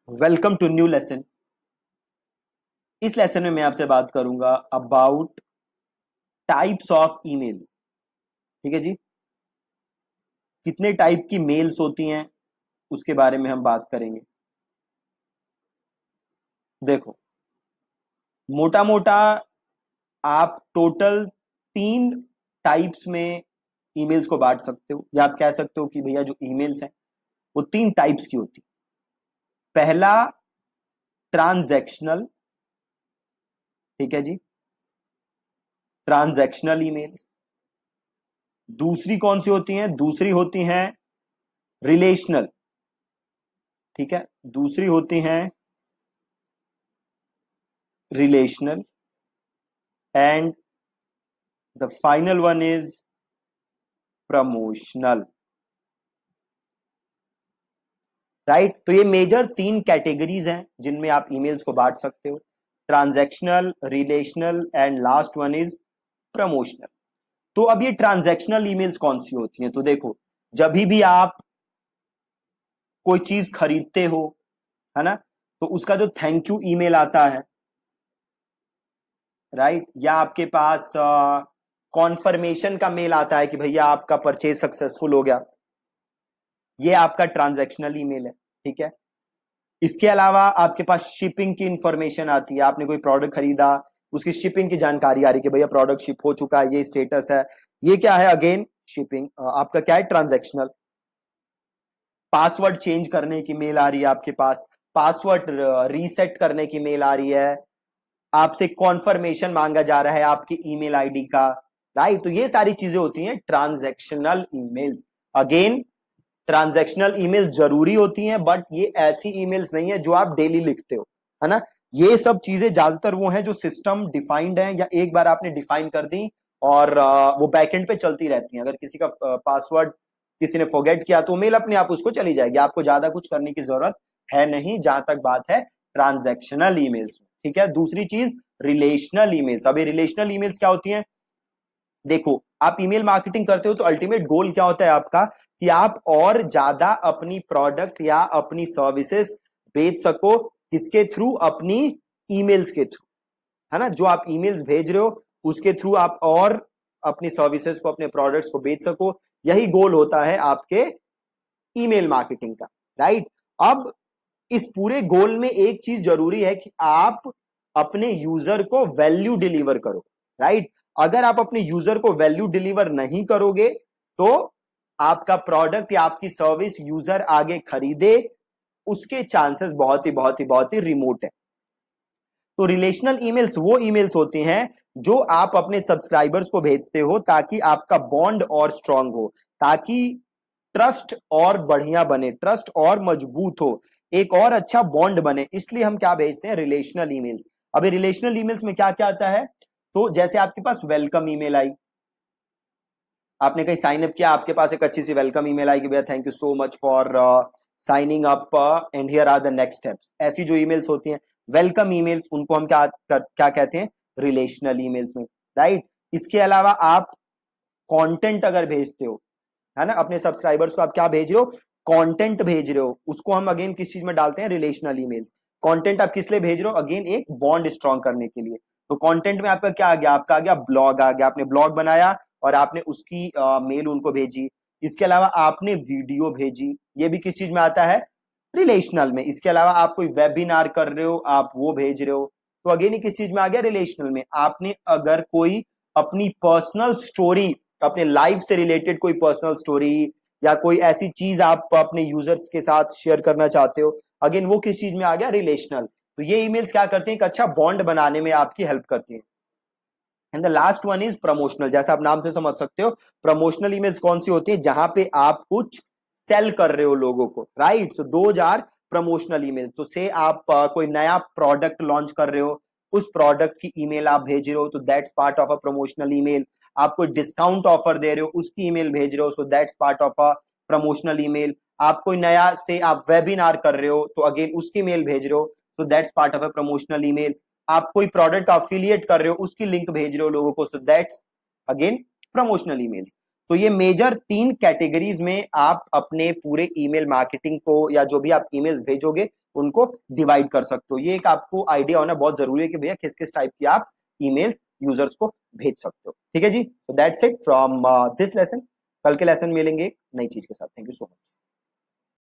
Welcome to new lesson. इस lesson में मैं आपसे बात करूंगा अबाउट टाइप्स ऑफ ईमेल्स। ठीक है जी, कितने टाइप की मेल्स होती हैं उसके बारे में हम बात करेंगे। देखो, मोटा मोटा आप टोटल 3 टाइप्स में ईमेल्स को बांट सकते हो, या आप कह सकते हो कि भैया जो ईमेल्स हैं वो 3 टाइप्स की होती। पहला, ट्रांजैक्शनल। ठीक है जी, ट्रांजैक्शनल ईमेल्स। दूसरी कौन सी होती हैं? दूसरी होती हैं रिलेशनल। ठीक है, दूसरी होती हैं relational and the final one is promotional. Right, तो ये मेजर 3 कैटेगरीज हैं जिनमें आप ईमेल्स को बांट सकते हो, transactional, relational and last one is promotional. तो अब ये ट्रांजैक्शनल ईमेल्स कौन सी होती हैं? तो देखो, जब भी आप कोई चीज खरीदते हो, है ना, तो उसका जो थैंक यू ईमेल आता है, राइट, या आपके पास कॉन्फर्मेशन का मेल आता है कि भैया आपका परचेज सक्सेसफुल हो गया, ये आपका ट्रांजैक्शनल ईमेल है। ठीक है, इसके अलावा आपके पास शिपिंग की इंफॉर्मेशन आती है, आपने कोई प्रोडक्ट खरीदा, उसकी शिपिंग की जानकारी आ रही है कि भैया प्रोडक्ट शिप हो चुका है, ये स्टेटस है, ये क्या है, अगेन शिपिंग, आपका क्या है, ट्रांजैक्शनल। पासवर्ड चेंज करने की मेल आ रही है आपके पास, पासवर्ड रीसेट करने की मेल आ रही है, आपसे कॉन्फर्मेशन मांगा जा रहा है आपकी ईमेल आईडी का, राइट। तो ये सारी चीजें होती हैं transactional emails. Again, transactional emails जरूरी होती हैं, बट ये ऐसी ईमेल्स नहीं है जो आप डेली लिखते हो, है ना। ये सब चीजें ज्यादातर वो हैं जो सिस्टम डिफाइंड है, या एक बार आपने डिफाइन कर दी और वो बैकएंड पे चलती रहती हैं। अगर किसी का पासवर्ड किसी ने फॉरगेट किया तो मेल अपने आप उसको चली जाएगी, आपको ज्यादा कुछ करने की जरूरत है नहीं, जहां तक बात है ट्रांजैक्शनल ईमेल्स में। ठीक है, दूसरी चीज रिलेशनल ईमेल्स। अब ये रिलेशनल ईमेल्स क्या होती हैं? देखो, आप ईमेल मार्केटिंग करते हो तो अल्टीमेट गोल क्या होता है आपका, कि आप और ज्यादा अपनी प्रोडक्ट या अपनी सर्विसेज बेच सको। किसके थ्रू? अपनी ईमेल्स के थ्रू, है ना। जो आप ईमेल्स भेज रहे हो उसके थ्रू आप और अपनी सर्विसेज को, अपने प्रोडक्ट्स को बेच सको। यही गोल होता है आपके ईमेल मार्केटिंग का, राइट। अब इस पूरे गोल में एक चीज जरूरी है कि आप अपने यूजर को वैल्यू डिलीवर करो, राइट। अगर आप अपने यूजर को वैल्यू डिलीवर नहीं करोगे तो आपका प्रोडक्ट या आपकी सर्विस यूजर आगे खरीदे, उसके चांसेस बहुत ही रिमोट है। तो रिलेशनल ईमेल्स वो ईमेल्स होती हैं जो आप अपने सब्सक्राइबर्स को भेजते हो ताकि आपका बॉन्ड और स्ट्रांग हो, ताकि ट्रस्ट और बढ़िया बने, ट्रस्ट और मजबूत हो, एक और अच्छा बॉन्ड बने। इसलिए हम क्या भेजते हैं? Relational emails. अभी रिलेशनल ईमेल्स में क्या क्या आता है? तो जैसे आपके पास वेलकम ईमेल आई, आपने कहीं साइन अप किया, आपके पास एक अच्छी सी वेलकम ईमेल आई कि भैया thank you so much for signing up and here are the next steps. ऐसी जो ईमेल्स होती हैं वेलकम ईमेल्स, उनको हम क्या कहते हैं? रिलेशनल ईमेल्स में, राइट। इसके अलावा आप कंटेंट अगर भेजते हो, है ना, अपने सब्सक्राइबर्स को आप क्या भेज रहे हो? कंटेंट भेज रहे हो, उसको हम अगेन किस चीज में डालते हैं? Relational emails. कंटेंट आप किस लिए भेज रहे हो? अगेन एक बॉन्ड स्ट्रॉन्ग करने के लिए। तो कंटेंट में आपका क्या आ गया? आपका आ गया ब्लॉग, आ गया, आपने ब्लॉग बनाया और आपने उसकी मेल उनको भेजी। इसके अलावा आपने वीडियो भेजी, ये भी किस चीज में आता है? रिलेशनल में। इसके अलावा आप कोई वेबिनार कर रहे हो, आप वो भेज रहे हो, तो अगेन ये किस चीज में आ गया? रिलेशनल में। आपने अगर कोई अपनी पर्सनल स्टोरी, अपने लाइफ से रिलेटेड कोई पर्सनल स्टोरी या कोई ऐसी चीज आप अपने यूजर्स के साथ शेयर करना चाहते हो, अगेन वो किस चीज में आ गया? रिलेशनल। तो ये ईमेल्स क्या करते हैं? एक अच्छा बॉन्ड बनाने में आपकी हेल्प करती हैं। And the last one is promotional. जैसा आप नाम से समझ सकते हो, प्रमोशनल ईमेल्स कौन सी होती है? जहां पे आप कुछ सेल कर रहे हो लोगों को, राइट। सो दो जार प्रमोशनल ईमेल। तो से आप कोई नया प्रोडक्ट लॉन्च कर रहे हो, उस प्रोडक्ट की ईमेल आप भेज रहे हो, तो that's part of a promotional email. आप कोई डिस्काउंट ऑफर दे रहे हो, उसकी ईमेल भेज रहे हो, so that's part of a promotional email. आप कोई नया से आप वेबिनार कर रहे हो, तो अगेन उसकी मेल भेज रहे हो, so that's part of a promotional email. आप कोई प्रोडक्ट अफिलिएट कर रहे हो, उसकी लिंक भेज रहे हो लोगों को, so that's again promotional emails. तो ये मेजर 3 कैटेगरीज में आप अपने पूरे ईमेल मार्केटिंग को या जो भी आप ईमेल्स भेजोगे उनको डिवाइड कर सकते हो। ये एक आपको आइडिया होना बहुत जरूरी है कि भैया किस किस टाइप की आप ईमेल्स यूजर्स को भेज सकते हो। ठीक है जी, तो that's it from this lesson. कल के लेसन मिलेंगे नई चीज के साथ। Thank you so much.